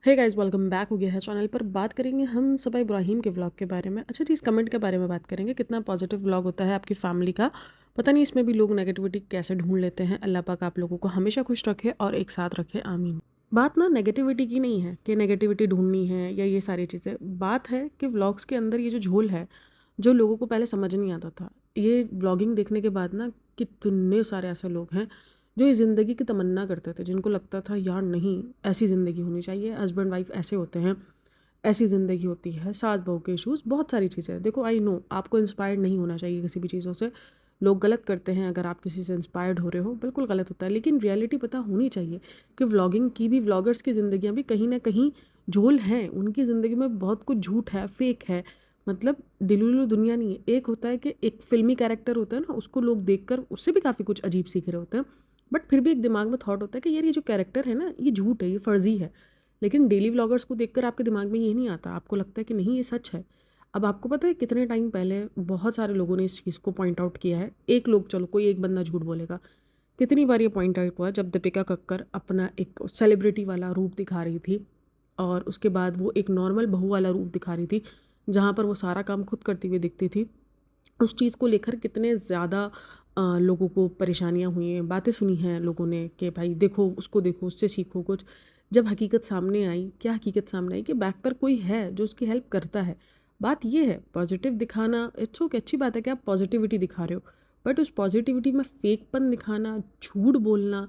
Hey guys, welcome back हो गया है चैनल पर। बात करेंगे हम सबा इब्राहिम के व्लॉग के बारे में। अच्छा जी, इस कमेंट के बारे में बात करेंगे। कितना पॉजिटिव व्लॉग होता है आपकी फैमिली का, पता नहीं इसमें भी लोग नेगेटिविटी कैसे ढूंढ लेते हैं। अल्लाह पाक आप लोगों को हमेशा खुश रखे और एक साथ रखे, आमीन। बात ना नेगेटिविटी की नहीं है कि नेगेटिविटी ढूंढनी है या ये सारी चीज़ें। बात है कि व्लॉग्स के अंदर ये जो झोल है, जो लोगों को पहले समझ नहीं आता था, ये व्लॉगिंग देखने के बाद ना कितने सारे ऐसे लोग हैं जो इस ज़िंदगी की तमन्ना करते थे, जिनको लगता था यार नहीं, ऐसी ज़िंदगी होनी चाहिए, हस्बैंड वाइफ ऐसे होते हैं, ऐसी ज़िंदगी होती है, सास बहू के इशूज़, बहुत सारी चीज़ें। देखो, आई नो आपको इंस्पायर्ड नहीं होना चाहिए किसी भी चीज़ों से। लोग गलत करते हैं, अगर आप किसी से इंस्पायर्ड हो रहे हो बिल्कुल गलत होता है, लेकिन रियलिटी पता होनी चाहिए कि व्लॉगिंग की भी, व्लॉगर्स की ज़िंदगियाँ भी कहीं ना कहीं झोल हैं। उनकी ज़िंदगी में बहुत कुछ झूठ है, फेक है, मतलब डिलुलु दुनिया नहीं है। एक होता है कि एक फिल्मी कैरेक्टर होता है ना, उसको लोग देखकर उससे भी काफ़ी कुछ अजीब सीख रहे होते हैं, बट फिर भी एक दिमाग में थॉट होता है कि यार ये जो कैरेक्टर है ना, ये झूठ है, ये फर्जी है। लेकिन डेली व्लॉगर्स को देखकर आपके दिमाग में ये नहीं आता, आपको लगता है कि नहीं ये सच है। अब आपको पता है कितने टाइम पहले बहुत सारे लोगों ने इस चीज़ को पॉइंट आउट किया है। एक लोग, चलो कोई एक बंदा झूठ बोलेगा, कितनी बार ये पॉइंट आउट हुआ जब दीपिका कक्कर अपना एक सेलिब्रिटी वाला रूप दिखा रही थी और उसके बाद वो एक नॉर्मल बहू वाला रूप दिखा रही थी, जहाँ पर वो सारा काम खुद करती हुई दिखती थी। उस चीज़ को लेकर कितने ज़्यादा लोगों को परेशानियाँ हुई हैं, बातें सुनी हैं लोगों ने कि भाई देखो, उसको देखो, उससे सीखो कुछ। जब हकीकत सामने आई, क्या हकीकत सामने आई कि बैक पर कोई है जो उसकी हेल्प करता है। बात ये है, पॉजिटिव दिखाना इट्स ओके, अच्छी बात है कि आप पॉजिटिविटी दिखा रहे हो, बट उस पॉजिटिविटी में फेकपन दिखाना, झूठ बोलना,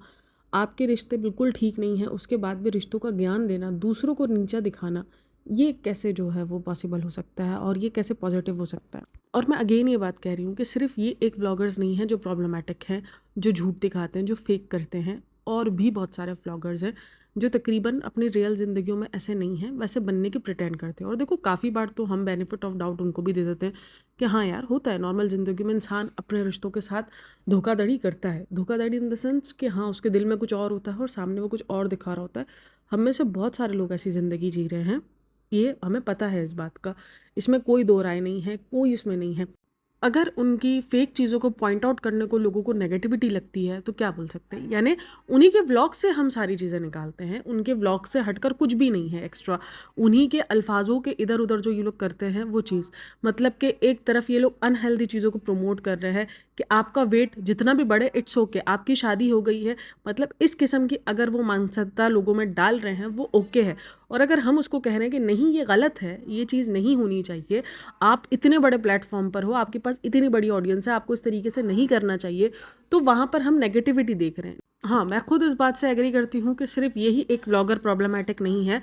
आपके रिश्ते बिल्कुल ठीक नहीं है उसके बाद भी रिश्तों का ज्ञान देना, दूसरों को नीचा दिखाना, ये कैसे जो है वो पॉसिबल हो सकता है और ये कैसे पॉजिटिव हो सकता है। और मैं अगेन ये बात कह रही हूँ कि सिर्फ ये एक व्लॉगर्स नहीं हैं जो प्रॉब्लमेटिक हैं, जो झूठ दिखाते हैं, जो फेक करते हैं, और भी बहुत सारे व्लॉगर्स हैं जो तकरीबन अपनी रियल ज़िंदगियों में ऐसे नहीं हैं, वैसे बनने की प्रिटेंड करते हैं। और देखो, काफ़ी बार तो हम बेनिफिट ऑफ डाउट उनको भी दे देते हैं कि हाँ यार, होता है नॉर्मल ज़िंदगी में, इंसान अपने रिश्तों के साथ धोखाधड़ी करता है। धोखाधड़ी इन द सेंस कि हाँ, उसके दिल में कुछ और होता है और सामने वो कुछ और दिखा रहा होता है। हम में से बहुत सारे लोग ऐसी ज़िंदगी जी रहे हैं, ये हमें पता है इस बात का, इसमें कोई दो राय नहीं है, कोई इसमें नहीं है। अगर उनकी फेक चीज़ों को पॉइंट आउट करने को लोगों को नेगेटिविटी लगती है तो क्या बोल सकते हैं, यानी उन्हीं के व्लॉग से हम सारी चीज़ें निकालते हैं, उनके व्लॉग से हटकर कुछ भी नहीं है एक्स्ट्रा। उन्हीं के अल्फाजों के इधर उधर जो ये लोग करते हैं वो चीज़, मतलब कि एक तरफ ये लोग अनहेल्दी चीज़ों को प्रमोट कर रहे हैं कि आपका वेट जितना भी बढ़े इट्स ओके, आपकी शादी हो गई है, मतलब इस किस्म की अगर वो मानसिकता लोगों में डाल रहे हैं वो ओके है। और अगर हम उसको कह रहे हैं कि नहीं ये गलत है, ये चीज़ नहीं होनी चाहिए, आप इतने बड़े प्लेटफॉर्म पर हो, आपके पास इतनी बड़ी ऑडियंस है, आपको इस तरीके से नहीं करना चाहिए, तो वहाँ पर हम नेगेटिविटी देख रहे हैं। हाँ, मैं खुद इस बात से एग्री करती हूँ कि सिर्फ यही एक व्लॉगर प्रॉब्लमैटिक नहीं है।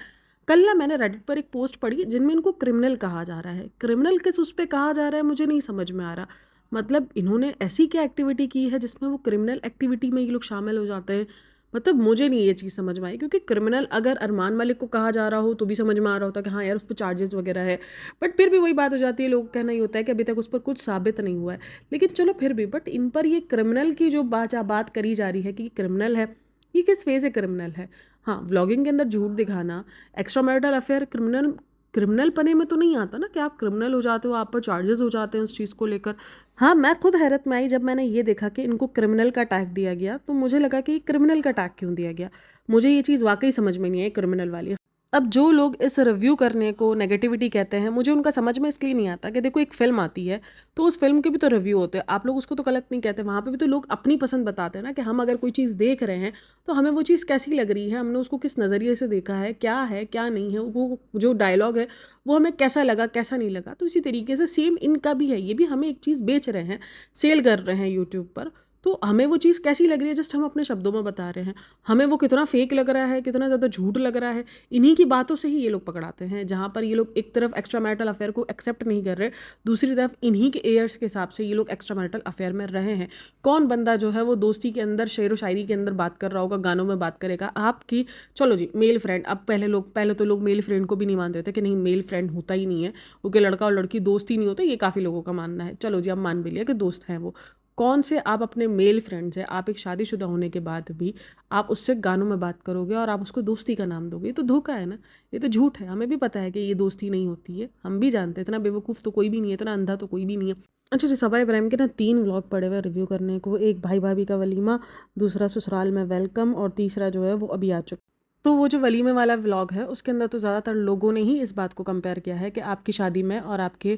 कल ना मैंने रेडिट पर एक पोस्ट पढ़ी जिनमें इनको क्रिमिनल कहा जा रहा है। क्रिमिनल किस उस पे कहा जा रहा है मुझे नहीं समझ में आ रहा। मतलब इन्होंने ऐसी क्या एक्टिविटी की है जिसमें वो क्रिमिनल एक्टिविटी में ये लोग शामिल हो जाते हैं। मतलब मुझे नहीं ये चीज़ समझ में आई, क्योंकि क्रिमिनल अगर अरमान मलिक को कहा जा रहा हो तो भी समझ में आ रहा होता कि हाँ यार, उस पर चार्जेस वगैरह है, बट फिर भी वही बात हो जाती है, लोगों का कहना ये होता है कि अभी तक उस पर कुछ साबित नहीं हुआ है। लेकिन चलो फिर भी, बट इन पर ये क्रिमिनल की जो बात करी जा रही है कि क्रिमिनल है, ये किस वे से क्रिमिनल है। हाँ, व्लॉगिंग के अंदर झूठ दिखाना, extra marital affair criminal, criminal पने में तो नहीं आता ना कि आप क्रिमिनल हो जाते हो, आप पर चार्जेस हो जाते हैं उस चीज़ को लेकर। हाँ, मैं खुद हैरत में आई जब मैंने ये देखा कि इनको क्रिमिनल का टैग दिया गया, तो मुझे लगा कि क्रिमिनल का टैग क्यों दिया गया। मुझे ये चीज़ वाकई समझ में नहीं आई क्रिमिनल वाली। अब जो लोग इस रिव्यू करने को नेगेटिविटी कहते हैं, मुझे उनका समझ में इसलिए नहीं आता कि देखो, एक फ़िल्म आती है तो उस फ़िल्म के भी तो रिव्यू होते हैं, आप लोग उसको तो गलत नहीं कहते, वहाँ पे भी तो लोग अपनी पसंद बताते हैं ना कि हम अगर कोई चीज़ देख रहे हैं तो हमें वो चीज़ कैसी लग रही है, हमने उसको किस नज़रिए से देखा है क्या नहीं है, वो जो डायलॉग है वो हमें कैसा लगा, कैसा नहीं लगा। तो इसी तरीके से सेम इनका भी है, ये भी हमें एक चीज़ बेच रहे हैं, सेल कर रहे हैं यूट्यूब पर, तो हमें वो चीज़ कैसी लग रही है जस्ट हम अपने शब्दों में बता रहे हैं। हमें वो कितना फेक लग रहा है, कितना ज़्यादा झूठ लग रहा है, इन्हीं की बातों से ही ये लोग पकड़ाते हैं। जहाँ पर ये लोग एक तरफ एक्स्ट्रा मैरिटल अफेयर को एक्सेप्ट नहीं कर रहे, दूसरी तरफ इन्हीं के एयर्स के हिसाब से ये लोग एक्स्ट्रा मैरिटल अफेयर में रहे हैं। कौन बंदा जो है वो दोस्ती के अंदर शेर व शायरी के अंदर बात कर रहा होगा, गानों में बात करेगा आपकी, चलो जी मेल फ्रेंड। अब पहले तो लोग मेल फ्रेंड को भी नहीं मानते थे कि नहीं, मेल फ्रेंड होता ही नहीं है, वो कि लड़का और लड़की दोस्त ही नहीं होते, ये काफ़ी लोगों का मानना है। चलो जी, अब मान भी लिया कि दोस्त हैं वो। कौन से आप अपने मेल फ्रेंड्स हैं, आप एक शादीशुदा होने के बाद भी आप उससे गानों में बात करोगे और आप उसको दोस्ती का नाम दोगे, ये तो धोखा है ना, ये तो झूठ है। हमें भी पता है कि ये दोस्ती नहीं होती है, हम भी जानते हैं, इतना बेवकूफ़ तो कोई भी नहीं है, इतना अंधा तो कोई भी नहीं है। अच्छा जी, सबा इब्राहिम के ना 3 व्लॉग पड़े हुए रिव्यू करने को, एक भाई भाभी का वलीमा, दूसरा ससुराल में वेलकम और तीसरा जो है वो अभी आ चुका। तो वो जो वलीमे वाला व्लॉग है उसके अंदर तो ज़्यादातर लोगों ने ही इस बात को कंपेयर किया है कि आपकी शादी में और आपके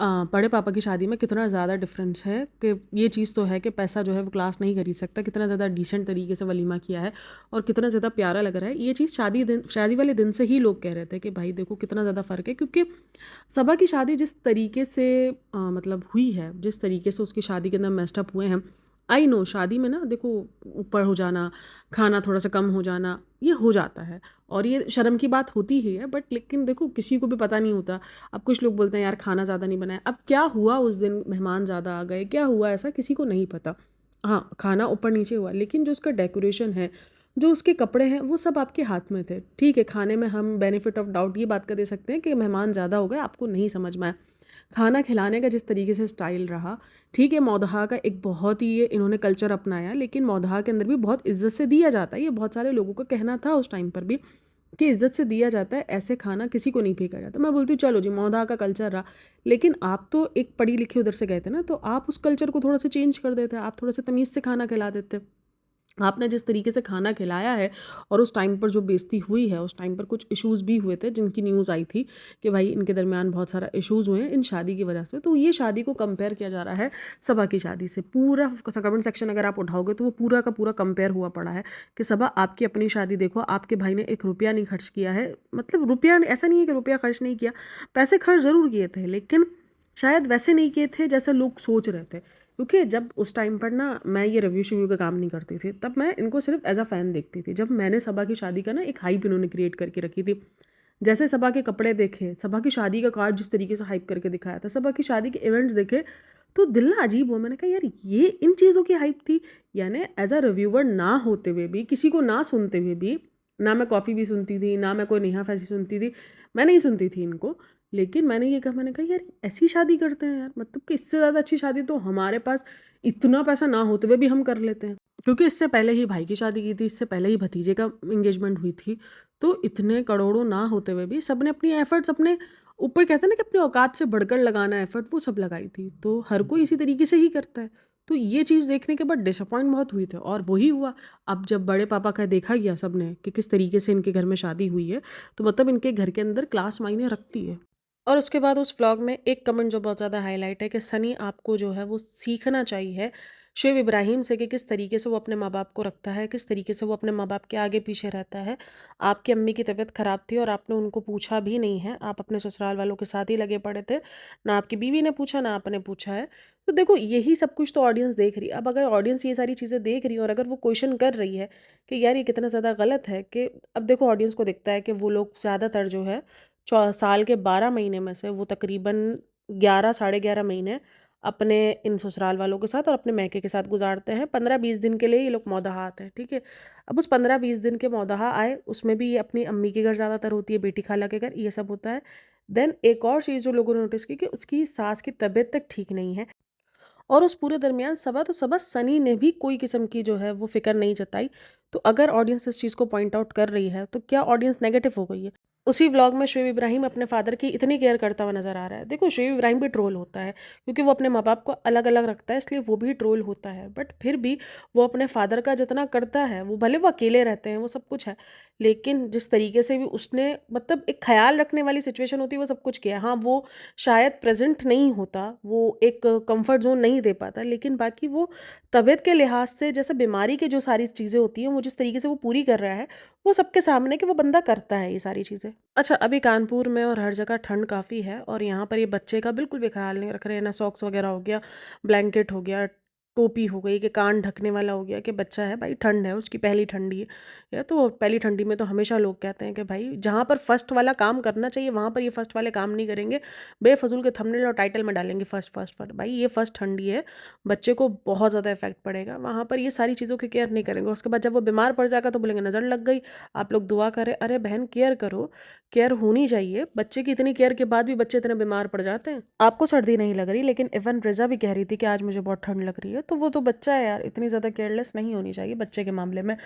बड़े पापा की शादी में कितना ज़्यादा डिफरेंस है, कि ये चीज़ तो है कि पैसा जो है वो क्लास नहीं खरीद सकता, कितना ज़्यादा डिसेंट तरीके से वलीमा किया है और कितना ज़्यादा प्यारा लग रहा है। ये चीज़ शादी वाले दिन से ही लोग कह रहे थे कि भाई देखो कितना ज़्यादा फ़र्क है, क्योंकि सबा की शादी जिस तरीके से मतलब हुई है, जिस तरीके से उसकी शादी के अंदर मेस्टअप हुए हैं, आई नो शादी में ना देखो ऊपर हो जाना, खाना थोड़ा सा कम हो जाना, ये हो जाता है और ये शर्म की बात होती ही है, बट लेकिन देखो किसी को भी पता नहीं होता। अब कुछ लोग बोलते हैं यार खाना ज़्यादा नहीं बनाया, अब क्या हुआ उस दिन मेहमान ज़्यादा आ गए, क्या हुआ ऐसा किसी को नहीं पता। हाँ, खाना ऊपर नीचे हुआ, लेकिन जो उसका डेकोरेशन है, जो उसके कपड़े हैं, वो सब आपके हाथ में थे। ठीक है, खाने में हम बेनिफिट ऑफ डाउट ये बात का दे सकते हैं कि मेहमान ज़्यादा हो गए, आपको नहीं समझ में आया। खाना खिलाने का जिस तरीके से स्टाइल रहा, ठीक है, मौदहा का एक बहुत ही ये इन्होंने कल्चर अपनाया, लेकिन मौदहा के अंदर भी बहुत इज्जत से दिया जाता है। ये बहुत सारे लोगों का कहना था उस टाइम पर भी कि इज्जत से दिया जाता है, ऐसे खाना किसी को नहीं फेंका जाता। मैं बोलती हूँ चलो जी मौदहा का कल्चर रहा, लेकिन आप तो एक पढ़ी लिखी उधर से गए थे ना, तो आप उस कल्चर को थोड़ा सा चेंज कर देते, आप थोड़ा सा तमीज़ से खाना खिला देते। आपने जिस तरीके से खाना खिलाया है और उस टाइम पर जो बेइज्जती हुई है, उस टाइम पर कुछ इश्यूज़ भी हुए थे जिनकी न्यूज़ आई थी कि भाई इनके दरमियान बहुत सारा इश्यूज़ हुए हैं इन शादी की वजह से। तो ये शादी को कंपेयर किया जा रहा है सबा की शादी से। पूरा कमेंट सेक्शन अगर आप उठाओगे तो वो पूरा का पूरा कंपेयर हुआ पड़ा है कि सबा आपकी अपनी शादी देखो, आपके भाई ने एक रुपया नहीं खर्च किया है। मतलब रुपया ऐसा नहीं है कि रुपया खर्च नहीं किया, पैसे खर्च ज़रूर किए थे, लेकिन शायद वैसे नहीं किए थे जैसे लोग सोच रहे थे। क्योंकि जब उस टाइम पर ना मैं ये रिव्यू का काम नहीं करती थी, तब मैं इनको सिर्फ एज अ फ़ैन देखती थी। जब मैंने सबा की शादी का ना एक हाइप इन्होंने क्रिएट करके रखी थी, जैसे सबा के कपड़े देखे, सबा की शादी का कार्ड जिस तरीके से हाइप करके दिखाया था, सबा की शादी के इवेंट्स देखे, तो दिल ना अजीब हुआ। मैंने कहा यार ये इन चीज़ों की हाइप थी। यानी एज अ रिव्यूवर ना होते हुए भी, किसी को ना सुनते हुए भी, ना मैं कॉफ़ी भी सुनती थी, ना मैं कोई नेहा फैसी सुनती थी, मैं नहीं सुनती थी इनको, लेकिन मैंने ये कहा, मैंने कहा यार ऐसी शादी करते हैं यार, मतलब कि इससे ज़्यादा अच्छी शादी तो हमारे पास इतना पैसा ना होते हुए भी हम कर लेते हैं। क्योंकि इससे पहले ही भाई की शादी की थी, इससे पहले ही भतीजे का एंगेजमेंट हुई थी, तो इतने करोड़ों ना होते हुए भी सबने अपनी एफर्ट्स अपने ऊपर, कहते हैं ना कि अपनी औकात से बढ़कर लगाना एफर्ट, वो सब लगाई थी। तो हर कोई इसी तरीके से ही करता है। तो ये चीज़ देखने के बाद डिसअपॉइंट बहुत हुई थी और वही हुआ। अब जब बड़े पापा का देखा गया सबने कि किस तरीके से इनके घर में शादी हुई है, तो मतलब इनके घर के अंदर क्लास मायने रखती है। और उसके बाद उस व्लॉग में एक कमेंट जो बहुत ज़्यादा हाईलाइट है कि सनी आपको जो है वो सीखना चाहिए शुएब इब्राहिम से कि किस तरीके से वो अपने माँ बाप को रखता है, किस तरीके से वो अपने माँ बाप के आगे पीछे रहता है। आपकी अम्मी की तबीयत ख़राब थी और आपने उनको पूछा भी नहीं है, आप अपने ससुराल वालों के साथ ही लगे पड़े थे। ना आपकी बीवी ने पूछा, ना आपने पूछा है। तो देखो यही सब कुछ तो ऑडियंस देख रही है। अब अगर ऑडियंस ये सारी चीज़ें देख रही है और अगर वो क्वेश्चन कर रही है कि यार ये कितना ज़्यादा गलत है, कि अब देखो ऑडियंस को दिखता है कि वो लोग ज़्यादातर जो है साल के 12 महीने में से वो तकरीबन 11 साढ़े 11 महीने अपने इन ससुराल वालों के साथ और अपने मैके के साथ गुजारते हैं। 15-20 दिन के लिए ये लोग मौदहा आते हैं, ठीक है। अब उस 15-20 दिन के मौदहा आए, उसमें भी ये अपनी अम्मी के घर ज़्यादातर होती है, बेटी खाला के घर, ये सब होता है। देन एक और चीज़ जो लोगों ने नोटिस की कि उसकी सास की तबीयत तक ठीक नहीं है, और उस पूरे दरमियान सबा सनी ने भी कोई किस्म की जो है वो फ़िक्र नहीं जताई। तो अगर ऑडियंस इस चीज़ को पॉइंट आउट कर रही है, तो क्या ऑडियंस नेगेटिव हो गई है? उसी व्लॉग में शुएब इब्राहिम अपने फ़ादर की इतनी केयर करता हुआ नज़र आ रहा है। देखो शुएब इब्राहिम भी ट्रोल होता है, क्योंकि वो अपने माँ-बाप को अलग-अलग रखता है, इसलिए वो भी ट्रोल होता है। बट फिर भी वो अपने फ़ादर का जितना करता है, वो भले वो अकेले रहते हैं, वो सब कुछ है, लेकिन जिस तरीके से भी उसने मतलब एक ख़्याल रखने वाली सिचुएशन होती है, वो सब कुछ किया। हाँ, वो शायद प्रेज़ेंट नहीं होता, वो एक कम्फ़र्ट ज़ोन नहीं दे पाता, लेकिन बाकी वो तबीयत के लिहाज से जैसे बीमारी की जो सारी चीज़ें होती हैं, वो जिस तरीके से वो पूरी कर रहा है, वो सबके सामने कि वो बंदा करता है ये सारी चीज़ें। अच्छा, अभी कानपुर में और हर जगह ठंड काफ़ी है और यहाँ पर ये बच्चे का बिल्कुल भी ख़्याल नहीं रख रहे हैं, ना सॉक्स वग़ैरह हो गया, ब्लैंकेट हो गया, टोपी हो गई, कि कान ढकने वाला हो गया, कि बच्चा है भाई ठंड है, उसकी पहली ठंडी है। या तो पहली ठंडी में तो हमेशा लोग कहते हैं कि भाई जहाँ पर फर्स्ट वाला काम करना चाहिए, वहाँ पर ये फर्स्ट वाले काम नहीं करेंगे, बेफजूल के थंबनेल और टाइटल में डालेंगे फर्स्ट फर्स्ट फर्स्ट। भाई ये फर्स्ट ठंडी है, बच्चे को बहुत ज़्यादा इफेक्ट पड़ेगा, वहाँ पर ये सारी चीज़ों की केयर नहीं करेंगे। उसके बाद जब वो बीमार पड़ जाएगा तो बोलेंगे नज़र लग गई, आप लोग दुआ करें। अरे बहन केयर करो, केयर होनी चाहिए। बच्चे की इतनी केयर के बाद भी बच्चे इतने बीमार पड़ जाते हैं। आपको सर्दी नहीं लग रही, लेकिन इवन रिजा भी कह रही थी कि आज मुझे बहुत ठंड लग रही है, तो वो तो बच्चा है यार, इतनी ज़्यादा केयरलेस नहीं होनी चाहिए बच्चे के मामले में।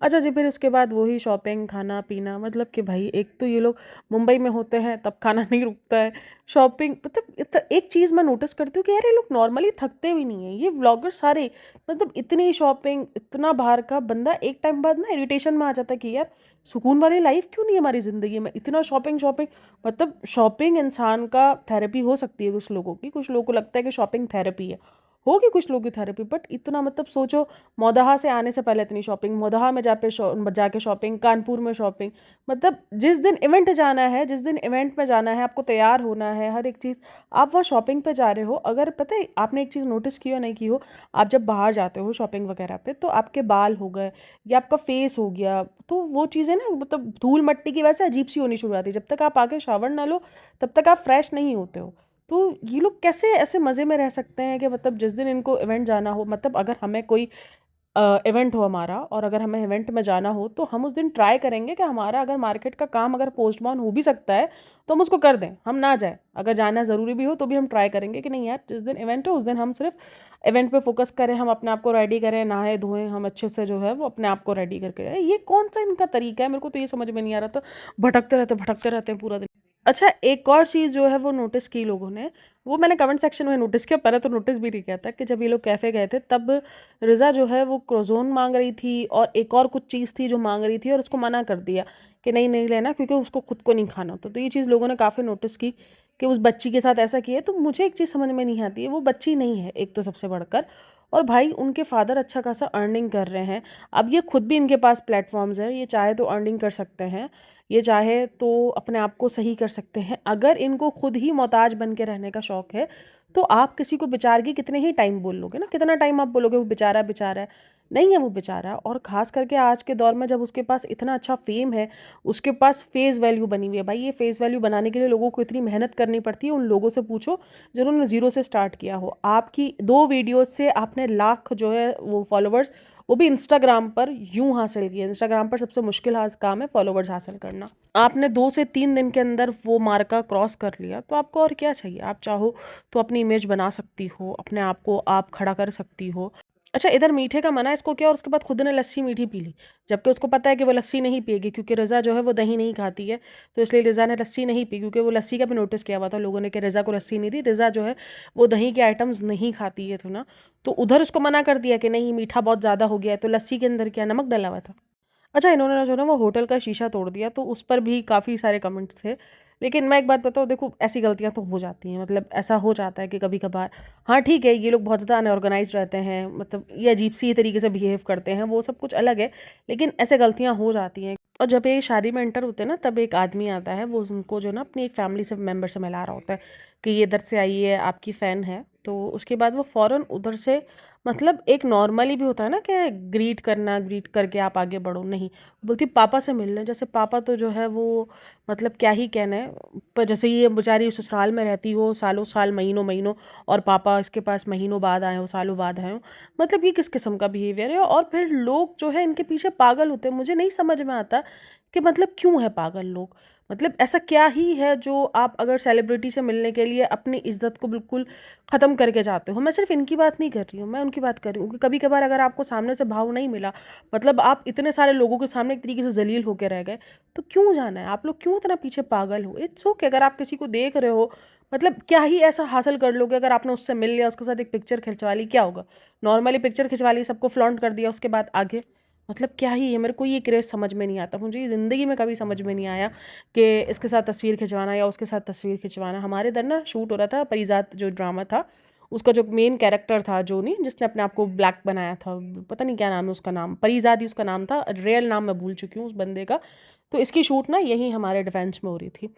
अच्छा जी, फिर उसके बाद वही शॉपिंग, खाना-पीना, मतलब कि भाई एक तो ये लोग मुंबई में होते हैं तब खाना नहीं रुकता है। शॉपिंग, मतलब एक चीज़ मैं नोटिस करती हूँ कि यार ये लोग नॉर्मली थकते भी नहीं हैं। ये व्लॉगर सारे, मतलब इतनी शॉपिंग, इतना बाहर का, बंदा एक टाइम बाद ना इरिटेशन में आ जाता है कि यार सुकून वाली लाइफ़ क्यों नहीं है हमारी ज़िंदगी में? इतना शॉपिंग, शॉपिंग, मतलब शॉपिंग इंसान का थेरेपी हो सकती है कुछ लोगों की। कुछ लोगों को लगता है कि शॉपिंग थेरेपी है। होगी कुछ लोगों की थेरेपी, बट इतना, मतलब सोचो, मोदाहा से आने से पहले इतनी शॉपिंग, मोदाहा में जाके शॉपिंग, कानपुर में शॉपिंग, मतलब जिस दिन इवेंट जाना है, जिस दिन इवेंट में जाना है, आपको तैयार होना है, हर एक चीज़, आप वहाँ शॉपिंग पे जा रहे हो। अगर पता है आपने एक चीज़ नोटिस की हो नहीं की हो, आप जब बाहर जाते हो शॉपिंग वगैरह पे, तो आपके बाल हो गए या आपका फेस हो गया, तो वो चीज़ें ना, मतलब धूल मट्टी की वजह से अजीब सी होनी शुरू हो जाती है। जब तक आप आके शावर ना लो तब तक आप फ्रेश नहीं होते हो। तो ये लोग कैसे ऐसे मज़े में रह सकते हैं कि मतलब जिस दिन इनको इवेंट जाना हो, मतलब अगर हमें कोई इवेंट हो हमारा, और अगर हमें इवेंट में जाना हो, तो हम उस दिन ट्राई करेंगे कि हमारा अगर मार्केट का काम अगर पोस्टपोन हो भी सकता है तो हम उसको कर दें, हम ना जाए। अगर जाना ज़रूरी भी हो तो भी हम ट्राई करेंगे कि नहीं यार, जिस दिन इवेंट हो उस दिन हम सिर्फ इवेंट पे फोकस करें, हम अपने आप को रेडी करें, नहाए धोएं, हम अच्छे से जो है वो अपने आप को रेडी करके जाए। ये कौन सा इनका तरीका है? मेरे को तो ये समझ में नहीं आ रहा था। भटकते रहते हैं पूरा दिन। अच्छा, एक और चीज़ जो है वो नोटिस की लोगों ने, वो मैंने कमेंट सेक्शन में नोटिस किया, पहले तो नोटिस भी नहीं किया था, कि जब ये लोग कैफ़े गए थे तब रिज़ा जो है वो क्रोज़ोन माँग रही थी और एक और कुछ चीज़ थी जो माँग रही थी, और उसको मना कर दिया कि नहीं, नहीं लेना, क्योंकि उसको खुद को नहीं खाना था। तो ये चीज़ लोगों ने काफ़ी नोटिस की कि उस बच्ची के साथ ऐसा किया है। तो मुझे एक चीज़ समझ में नहीं आती है, वो बच्ची नहीं है एक तो सबसे बढ़कर, और भाई उनके फ़ादर अच्छा खासा अर्निंग कर रहे हैं। अब ये खुद भी, इनके पास प्लेटफ़ॉर्म्स हैं, ये चाहे तो अर्निंग कर सकते हैं, ये चाहे तो अपने आप को सही कर सकते हैं। अगर इनको खुद ही मोहताज बन के रहने का शौक है, तो आप किसी को बेचारे की कितने ही टाइम बोल लोगे ना, कितना टाइम आप बोलोगे वो बेचारा बेचारा है? नहीं है वो बेचारा। और ख़ास करके आज के दौर में जब उसके पास इतना अच्छा फ़ेम है, उसके पास फ़ेस वैल्यू बनी हुई है। भाई ये फ़ेस वैल्यू बनाने के लिए लोगों को इतनी मेहनत करनी पड़ती है, उन लोगों से पूछो जिन्होंने ज़ीरो से स्टार्ट किया हो। आपकी 2 वीडियोज़ से आपने लाख जो है वो फ़ॉलोवर्स, वो भी इंस्टाग्राम पर यूँ हासिल किए। इंस्टाग्राम पर सबसे मुश्किल काम है फ़ॉलोवर्स हासिल करना। आपने 2 से 3 दिन के अंदर वो मार्का क्रॉस कर लिया, तो आपको और क्या चाहिए? आप चाहो तो अपनी इमेज बना सकती हो, अपने आप को आप खड़ा कर सकती हो। अच्छा, इधर मीठे का मना इसको किया और उसके बाद खुद ने लस्सी मीठी पी ली। जबकि उसको पता है कि वो लस्सी नहीं पिएगी, क्योंकि रज़ा जो है वो दही नहीं खाती है, तो इसलिए रज़ा ने लस्सी नहीं पी, क्योंकि वो लस्सी का भी नोटिस किया हुआ था लोगों ने कि रज़ा को लस्सी नहीं दी। रज़ा जो है वो दही के आइटम्स नहीं खाती है, तो ना, तो उधर उसको मना कर दिया कि नहीं मीठा बहुत ज़्यादा हो गया है, तो लस्सी के अंदर क्या नमक डला हुआ था? अच्छा, इन्होंने जो है ना वो होटल का शीशा तोड़ दिया, तो उस पर भी काफ़ी सारे कमेंट्स थे। लेकिन मैं एक बात बताऊँ, देखो ऐसी गलतियाँ तो हो जाती हैं, मतलब ऐसा हो जाता है कि कभी-कभार, हाँ ठीक है, ये लोग बहुत ज़्यादा अनऑर्गनाइज़्ड रहते हैं, मतलब ये अजीब-सी तरीके से बिहेव करते हैं, वो सब कुछ अलग है, लेकिन ऐसे गलतियाँ हो जाती हैं। और जब ये शादी में एंटर होते हैं ना, तब एक आदमी आता है, वो उनको जो है ना अपनी एक फैमिली से मेंबर से मिला रहा होता है कि ये इधर से आई है, आपकी फ़ैन है। तो उसके बाद वो फ़ौरन उधर से, मतलब एक नॉर्मली भी होता है ना कि ग्रीट करना, ग्रीट करके आप आगे बढ़ो, नहीं, बोलती पापा से मिलना। जैसे पापा तो जो है वो, मतलब क्या ही कहना है, पर जैसे ये बेचारी ससुराल में रहती हो सालों साल, महीनों महीनों, और पापा इसके पास महीनों बाद आए हो, सालों बाद आए हो, मतलब ये किस किस्म का बिहेवियर है? और फिर लोग जो है इनके पीछे पागल होते हैं। मुझे नहीं समझ में आता कि मतलब क्यों है पागल लोग? मतलब ऐसा क्या ही है जो आप अगर सेलिब्रिटी से मिलने के लिए अपनी इज्जत को बिल्कुल ख़त्म करके जाते हो? मैं सिर्फ इनकी बात नहीं कर रही हूँ, मैं उनकी बात कर रही हूँ कि कभी कभार अगर आपको सामने से भाव नहीं मिला, मतलब आप इतने सारे लोगों के सामने एक तरीके से जलील होके रह गए, तो क्यों जाना है? आप लोग क्यों इतना पीछे पागल हो? इट्स ओके, अगर आप किसी को देख रहे हो, मतलब क्या ही ऐसा हासिल कर लोगे? अगर आपने उससे मिल लिया, उसके साथ एक पिक्चर खिंचवा ली, क्या होगा? नॉर्मली पिक्चर खिंचवा ली, सबको फ्लॉन्ट कर दिया, उसके बाद आगे, मतलब क्या ही है? मेरे को ये क्रेज़ समझ में नहीं आता। मुझे ये ज़िंदगी में कभी समझ में नहीं आया कि इसके साथ तस्वीर खिंचवाना या उसके साथ तस्वीर खिंचवाना। हमारे इधर ना शूट हो रहा था परिज़ात जो ड्रामा था, उसका जो मेन कैरेक्टर था, जो नहीं, जिसने अपने आप को ब्लैक बनाया था, पता नहीं क्या नाम है उसका, नाम परिज़ात ही उसका नाम था, रियल नाम मैं भूल चुकी हूँ उस बंदे का। तो इसकी शूट ना यहीं हमारे डिफेंस में हो रही थी।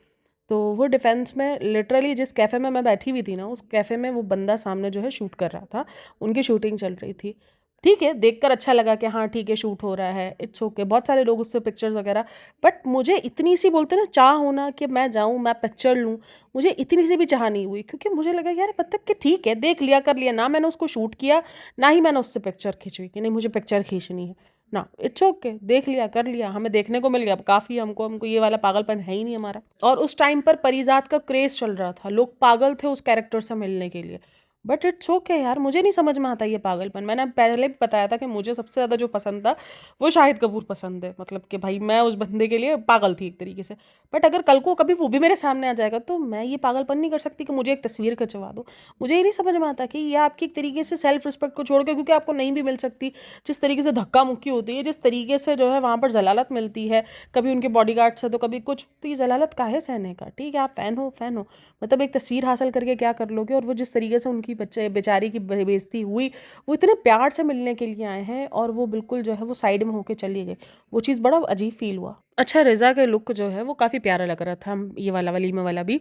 तो वो डिफेंस में लिटरली जिस कैफ़े में मैं बैठी हुई थी ना, उस कैफ़े में वो बंदा सामने जो है शूट कर रहा था, उनकी शूटिंग चल रही थी। ठीक है, देखकर अच्छा लगा कि हाँ ठीक है, शूट हो रहा है, इट्स ओके, बहुत सारे लोग उससे पिक्चर्स वगैरह, बट मुझे इतनी सी, बोलते हैं ना, चाह होना कि मैं जाऊँ, मैं पिक्चर लूँ, मुझे इतनी सी भी चाह नहीं हुई, क्योंकि मुझे लगा यार मतलब कि ठीक है, देख लिया, कर लिया ना, मैंने उसको शूट किया, ना ही मैंने उससे पिक्चर खींची कि नहीं मुझे पिक्चर खींचनी है, ना, इट्स ओके, देख लिया, कर लिया, हमें देखने को मिल गया, अब काफ़ी, हमको हमको ये वाला पागलपन है ही नहीं हमारा। और उस टाइम पर परिज़ात का क्रेज़ चल रहा था, लोग पागल थे उस कैरेक्टर से मिलने के लिए। बट इट्स ओके यार, मुझे नहीं समझ में आता ये पागलपन। मैंने पहले भी बताया था कि मुझे सबसे ज़्यादा जो पसंद था वो शाहिद कपूर पसंद है, मतलब कि भाई मैं उस बंदे के लिए पागल थी एक तरीके से। बट अगर कल को कभी वो भी मेरे सामने आ जाएगा तो मैं ये पागलपन नहीं कर सकती कि मुझे एक तस्वीर खिंचवा दो। मुझे ये नहीं समझ में आता कि ये आपकी एक तरीके से सेल्फ रिस्पेक्ट को छोड़ के, क्योंकि आपको नहीं भी मिल सकती, जिस तरीके से धक्का मुक्की होती है, जिस तरीके से जो है वहाँ पर जलालत मिलती है, कभी उनके बॉडीगार्ड से तो कभी कुछ, तो ये जलालत काहे सहने का। ठीक है, आप फैन हो, मतलब एक तस्वीर हासिल करके क्या कर लोगे। और वो जिस तरीके से उनकी बच्चे बेचारी की बेइज्जती हुई, वो इतने प्यार से मिलने के लिए आए हैं और वो बिल्कुल जो है वो साइड में होके चली गई। वो चीज़ बड़ा अजीब फील हुआ। अच्छा, रिज़ा के लुक जो है वो काफ़ी प्यारा लग रहा था, ये वाला वलीमा वाला भी।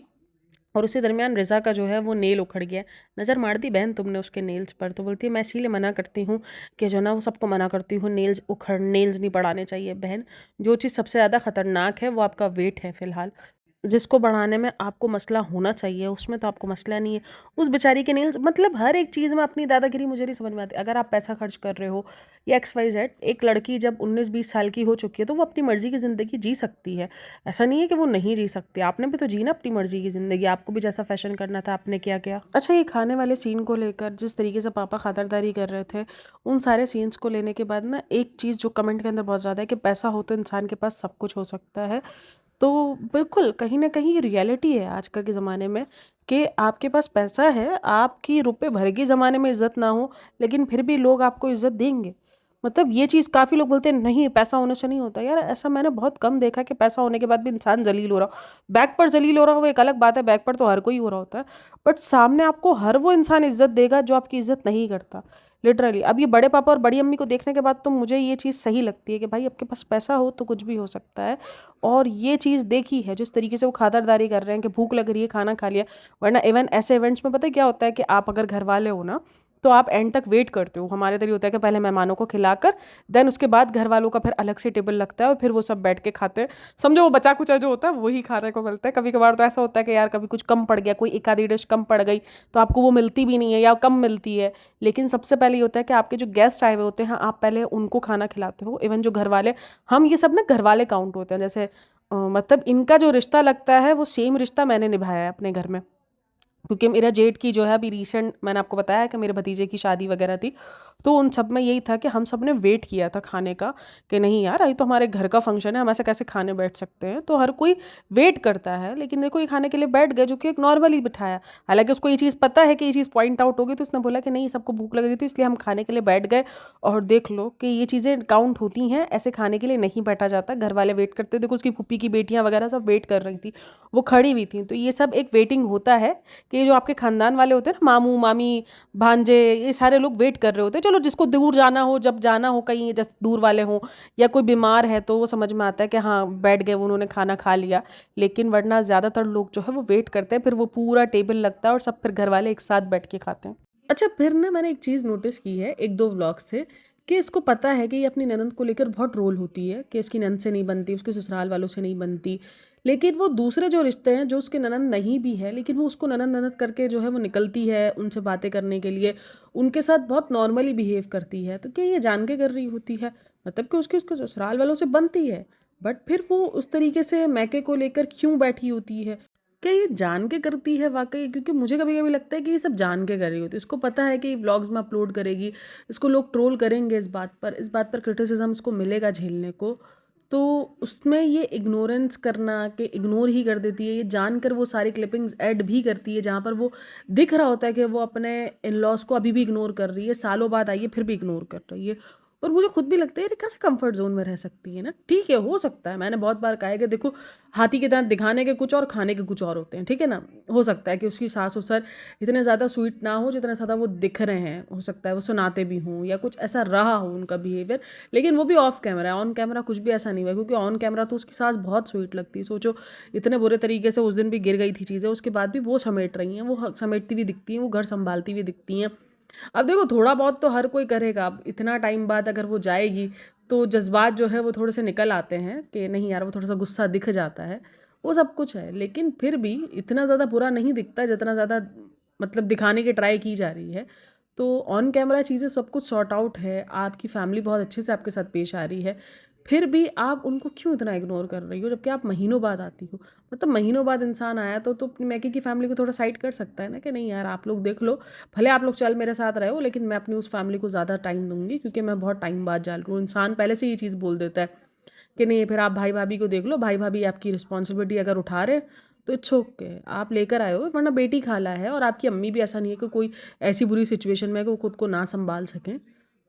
और उसी दरमियान रिज़ा का जो है वो नेल उखड़ गया। नज़र मार दी बहन तुमने उसके नेल्स पर? तो बोलती है मैं इसीलिए मना करती हूँ कि जो ना, वो सबको मना करती हूँ नेल्स नहीं बढ़ाने चाहिए बहन। जो चीज़ सबसे ज़्यादा ख़तरनाक है वो आपका वेट है फ़िलहाल। जिसको बढ़ाने में आपको मसला होना चाहिए, उसमें तो आपको मसला नहीं है। उस बेचारी के नेल्स, मतलब हर एक चीज़ में अपनी दादागिरी मुझे नहीं समझ में आती। अगर आप पैसा खर्च कर रहे हो या एक्स वाई जेड, एक लड़की जब 19-20 साल की हो चुकी है तो वो अपनी मर्ज़ी की ज़िंदगी जी सकती है। ऐसा नहीं है कि वो नहीं जी सकती। आपने भी तो जी ना अपनी मर्ज़ी की ज़िंदगी, आपको भी जैसा फ़ैशन करना था आपने किया क्या। अच्छा, ये खाने वाले सीन को लेकर जिस तरीके से पापा खातिरदारी कर रहे थे, उन सारे सीन्स को लेने के बाद ना, एक चीज़ जो कमेंट के अंदर बहुत ज़्यादा है कि पैसा हो तो इंसान के पास सब कुछ हो सकता है। तो बिल्कुल कहीं न कहीं ये रियलिटी है आजकल के ज़माने में कि आपके पास पैसा है, आपकी रुपए भर के ज़माने में इज़्ज़त ना हो, लेकिन फिर भी लोग आपको इज़्ज़त देंगे। मतलब ये चीज़ काफ़ी लोग बोलते हैं नहीं पैसा होने से नहीं होता। यार ऐसा मैंने बहुत कम देखा कि पैसा होने के बाद भी इंसान ज़लील हो रहा हो। बैक पर ज़लील हो रहा हो वो एक अलग बात है, बैक पर तो हर कोई हो रहा होता है। बट सामने आपको हर वो इंसान इज़्ज़त देगा जो आपकी इज़्ज़त नहीं करता। लिटरली अब ये बड़े पापा और बड़ी अम्मी को देखने के बाद तो मुझे ये चीज़ सही लगती है कि भाई आपके पास पैसा हो तो कुछ भी हो सकता है। और ये चीज़ देखी है जिस तरीके से वो खातिरदारी कर रहे हैं कि भूख लग रही है खाना खा लिया। वरना इवन ऐसे इवेंट्स में पता है क्या होता है कि आप अगर घर वाले हो ना, तो आप एंड तक वेट करते हो। हमारे इधर ये होता है कि पहले मेहमानों को खिलाकर देन उसके बाद घर वालों का फिर अलग से टेबल लगता है और फिर वो सब बैठ के खाते हैं। समझो वो बचा कुचा जो होता है वही खाने को मिलता है। कभी कभार तो ऐसा होता है कि यार कभी कुछ कम पड़ गया, कोई एक आधी डिश कम पड़ गई तो आपको वो मिलती भी नहीं है या कम मिलती है। लेकिन सबसे पहले ये होता है कि आपके जो गेस्ट आए हुए होते हैं आप पहले उनको खाना खिलाते हो। इवन जो घर वाले, हम ये सब ना घर वाले काउंट होते हैं। जैसे मतलब इनका जो रिश्ता लगता है वो सेम रिश्ता मैंने निभाया है अपने घर में। क्योंकि मेरा जेठ की जो है अभी रिसेंट मैंने आपको बताया कि मेरे भतीजे की शादी वगैरह थी, तो उन सब में यही था कि हम सब ने वेट किया था खाने का कि नहीं यार अभी तो हमारे घर का फंक्शन है, हम ऐसे कैसे खाने बैठ सकते हैं। तो हर कोई वेट करता है, लेकिन देखो ये खाने के लिए बैठ गए जो कि एक नॉर्मली बिठाया। हालांकि उसको ये चीज़ पता है कि ये चीज़ पॉइंट आउट होगी, तो उसने बोला कि नहीं सबको भूख लग रही थी इसलिए हम खाने के लिए बैठ गए। और देख लो कि ये चीज़ें काउंट होती हैं, ऐसे खाने के लिए नहीं बैठा जाता। घर वाले वेट करते, देखो उसकी फूफी की बेटियाँ वगैरह सब वेट कर रही थी, वो खड़ी हुई थी। तो ये सब एक वेटिंग होता है कि जो आपके खानदान वाले होते हैं ना, मामू मामी भांजे, ये सारे लोग वेट कर रहे होते हैं। चलो जिसको दूर जाना हो, जब जाना हो कहीं जैसे दूर वाले हों या कोई बीमार है तो वो समझ में आता है कि हाँ बैठ गए उन्होंने खाना खा लिया। लेकिन वरना ज़्यादातर लोग जो है वो वेट करते हैं, फिर वो पूरा टेबल लगता है और सब फिर घर वाले एक साथ बैठ के खाते हैं। अच्छा, फिर ना मैंने एक चीज़ नोटिस की है एक दो व्लॉग से कि इसको पता है कि ये अपनी ननद को लेकर बहुत रोल होती है कि इसकी ननद से नहीं बनती, उसके ससुराल वालों से नहीं बनती। लेकिन वो दूसरे जो रिश्ते हैं जो उसके ननद नहीं भी है, लेकिन वो उसको ननद ननद करके जो है वो निकलती है उनसे बातें करने के लिए, उनके साथ बहुत नॉर्मली बिहेव करती है। तो क्या ये जान के कर रही होती है? मतलब कि उसके उसके ससुराल वालों से बनती है, बट फिर वो उस तरीके से मैके को लेकर क्यों बैठी होती है? क्या ये जान के करती है वाकई? क्योंकि मुझे कभी कभी लगता है कि ये सब जान के कर रही होती है। इसको पता है कि व्लॉग्स में अपलोड करेगी, इसको लोग ट्रोल करेंगे, इस बात पर क्रिटिसिज्म इसको मिलेगा झेलने को। तो उसमें ये इग्नोरेंस करना कि इग्नोर ही कर देती है, ये जानकर वो सारी क्लिपिंग्स ऐड भी करती है जहाँ पर वो दिख रहा होता है कि वो अपने इन लॉज को अभी भी इग्नोर कर रही है, सालों बाद आई है फिर भी इग्नोर कर रही है। और मुझे खुद भी लगता है यार ये कैसे कंफर्ट जोन में रह सकती है ना। ठीक है, हो सकता है, मैंने बहुत बार कहा है कि देखो हाथी के दांत दिखाने के कुछ और खाने के कुछ और होते हैं, ठीक है ना। हो सकता है कि उसकी सास ससुर इतने ज़्यादा स्वीट ना हो जितना ज़्यादा वो दिख रहे हैं, हो सकता है वो सुनाते भी हों या कुछ ऐसा रहा हो उनका बिहेवियर। लेकिन वो भी ऑफ कैमरा है, ऑन कैमरा कुछ भी ऐसा नहीं हुआ, क्योंकि ऑन कैमरा तो उसकी सास बहुत स्वीट लगती है। सोचो इतने बुरे तरीके से उस दिन भी गिर गई थी चीज़ें, उसके बाद भी वो समेट रही हैं, वो समेटती हुई दिखती हैं, वो घर संभालती हुई दिखती हैं। अब देखो थोड़ा बहुत तो हर कोई करेगा, अब इतना टाइम बाद अगर वो जाएगी तो जज्बात जो है वो थोड़े से निकल आते हैं कि नहीं यार, वो थोड़ा सा गुस्सा दिख जाता है, वो सब कुछ है। लेकिन फिर भी इतना ज़्यादा बुरा नहीं दिखता जितना ज़्यादा मतलब दिखाने की ट्राई की जा रही है। तो ऑन कैमरा चीज़ें सब कुछ सॉर्ट आउट है, आपकी फैमिली बहुत अच्छे से आपके साथ पेश आ रही है। फिर भी आप उनको क्यों इतना इग्नोर कर रही हो, जबकि आप महीनों बाद आती हो। मतलब महीनों बाद इंसान आया तो अपनी मैकी की फैमिली को थोड़ा साइड कर सकता है ना, कि नहीं यार आप लोग देख लो, भले आप लोग चल मेरे साथ रहे हो, लेकिन मैं अपनी उस फैमिली को ज़्यादा टाइम दूंगी, क्योंकि मैं बहुत टाइम बाद जा रही हूँ। इंसान पहले से ये चीज़ बोल देता है कि नहीं, फिर आप भाई भाभी को देख लो, भाई भाभी आपकी रिस्पॉन्सिबिलिटी अगर उठा रहे तो इट्स ओके, आप लेकर आए हो, वरना बेटी खाला है और आपकी अम्मी भी ऐसा नहीं है कि कोई ऐसी बुरी सिचुएशन में है कि वो खुद को ना संभाल सकें।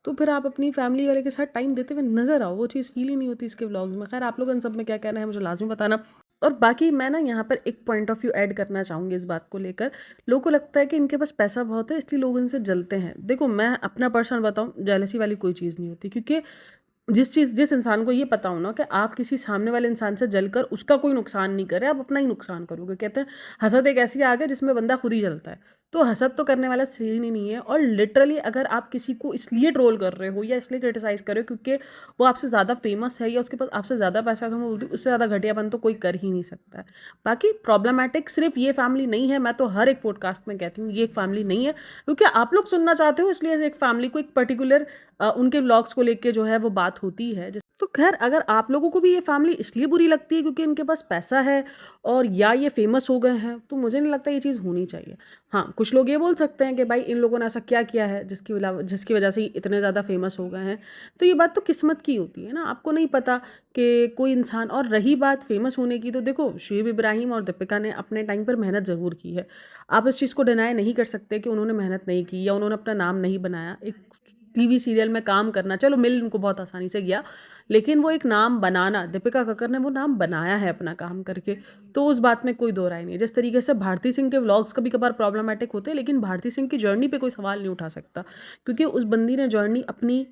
तो फिर आप अपनी फैमिली वाले के साथ टाइम देते हुए नजर आओ, वो चीज़ फील ही नहीं होती इसके व्लॉग्स में। खैर आप लोग इन सब में क्या कहना है मुझे लाजमी बताना। और बाकी मैं ना यहाँ पर एक पॉइंट ऑफ व्यू ऐड करना चाहूँगी इस बात को लेकर। लोगों को लगता है कि इनके पास पैसा बहुत है इसलिए लोग इनसे जलते हैं। देखो मैं अपना पर्सनल बताऊँ, जेलसी वाली कोई चीज़ नहीं होती, क्योंकि जिस इंसान को ये पता हो ना कि आप किसी सामने वाले इंसान से जलकर उसका कोई नुकसान नहीं करे, आप अपना ही नुकसान करोगे। कहते हैं हसद एक ऐसी आग है जिसमें बंदा खुद ही जलता है। तो हसद तो करने वाला सीन ही नहीं है। और लिटरली अगर आप किसी को इसलिए ट्रोल कर रहे हो या इसलिए क्रिटिसाइज कर रहे हो क्योंकि वो आपसे ज़्यादा फेमस है या उसके पास आपसे ज़्यादा पैसा है, तो मैं बोलती हूँ उससे ज़्यादा घटियापन तो कोई कर ही नहीं सकता है। बाकी प्रॉब्लमैटिक सिर्फ ये फैमिली नहीं है, मैं तो हर एक पॉडकास्ट में कहती हूँ ये एक फैमिली नहीं है, क्योंकि आप लोग सुनना चाहते हो इसलिए एक फैमिली को एक पर्टिकुलर उनके व्लॉग्स को लेके जो है वो बात होती है। तो खैर अगर आप लोगों को भी ये फैमिली इसलिए बुरी लगती है क्योंकि इनके पास पैसा है और या ये फेमस हो गए हैं, तो मुझे नहीं लगता ये चीज़ होनी चाहिए। हाँ, कुछ लोग ये बोल सकते हैं कि भाई इन लोगों ने ऐसा क्या किया है जिसकी वजह से ये इतने ज़्यादा फेमस हो गए हैं। तो ये बात तो किस्मत की होती है ना, आपको नहीं पता कि कोई इंसान। और रही बात फेमस होने की, तो देखो शुएब इब्राहिम और दीपिका ने अपने टाइम पर मेहनत ज़रूर की है। आप इस चीज़ को डिनाई नहीं कर सकते कि उन्होंने मेहनत नहीं की या उन्होंने अपना नाम नहीं बनाया। एक टीवी सीरियल में काम करना, चलो मिल उनको बहुत आसानी से गया, लेकिन वो एक नाम बनाना, दीपिका कक्कर ने वो नाम बनाया है अपना काम करके। तो उस बात में कोई दो राय नहीं है। जिस तरीके से भारती सिंह के व्लॉग्स कभी कभार प्रॉब्लमेटिक होते हैं, लेकिन भारती सिंह की जर्नी पे कोई सवाल नहीं उठा सकता, क्योंकि उस बंदी ने जर्नी अपनी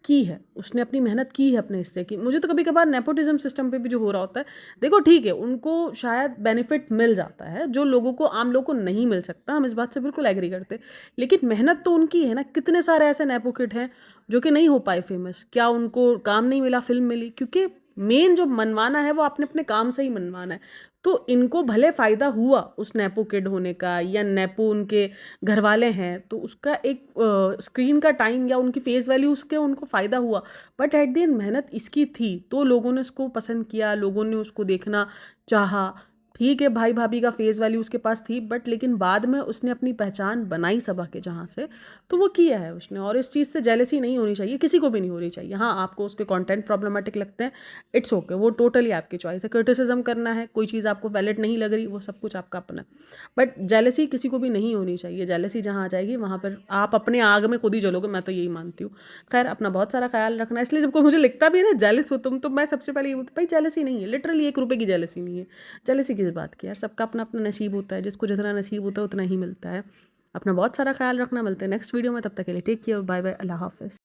की है, उसने अपनी मेहनत की है अपने हिस्से की। मुझे तो कभी कभार नेपोटिज्म सिस्टम पे भी जो हो रहा होता है, देखो ठीक है उनको शायद बेनिफिट मिल जाता है जो लोगों को, आम लोगों को नहीं मिल सकता, हम इस बात से बिल्कुल एग्री करते हैं, लेकिन मेहनत तो उनकी है ना। कितने सारे ऐसे नेपो किड हैं जो कि नहीं हो पाए फेमस, क्या उनको काम नहीं मिला, फिल्म मिली? क्योंकि मेन जो मनवाना है वो आपने अपने काम से ही मनवाना है। तो इनको भले फ़ायदा हुआ उस नेपो किड होने का, या नेपो उनके घर वाले हैं तो उसका एक स्क्रीन का टाइम या उनकी फेस वैल्यू उसके उनको फ़ायदा हुआ, बट एट द एंड मेहनत इसकी थी, तो लोगों ने उसको पसंद किया, लोगों ने उसको देखना चाहा। ठीक है भाई भाभी का फेस वैल्यू उसके पास थी, बट लेकिन बाद में उसने अपनी पहचान बनाई सबा के जहाँ से, तो वो किया है उसने। और इस चीज़ से जेलसी नहीं होनी चाहिए, किसी को भी नहीं होनी चाहिए। हाँ, आपको उसके कंटेंट प्रॉब्लमेटिक लगते हैं, इट्स ओके, वो टोटली आपकी चॉइस है। क्रिटिसिज्म करना है, कोई चीज़ आपको वैलिड नहीं लग रही, वो सब कुछ आपका अपना है, बट जेलसी किसी को भी नहीं होनी चाहिए। जेलसी जहाँ आ जाएगी वहाँ पर आप अपने आग में खुद ही जलोगे, मैं तो यही मानती हूँ। खैर अपना बहुत सारा ख्याल रखना। इसलिए जब कोई मुझे लिखता भी है ना जेलस हो तुम, तो मैं सबसे पहले ये बोलती भाई जेलसी नहीं है, लिटरली 1 रुपए की जेलसी नहीं है। जेलसी किस बात की यार, सबका अपना अपना नसीब होता है, जिसको जितना नसीब होता है उतना ही मिलता है। अपना बहुत सारा ख्याल रखना, मिलते हैं नेक्स्ट वीडियो में, तब तक के लिए टेक केयर, बाय बाय, अल्लाह हाफिज़।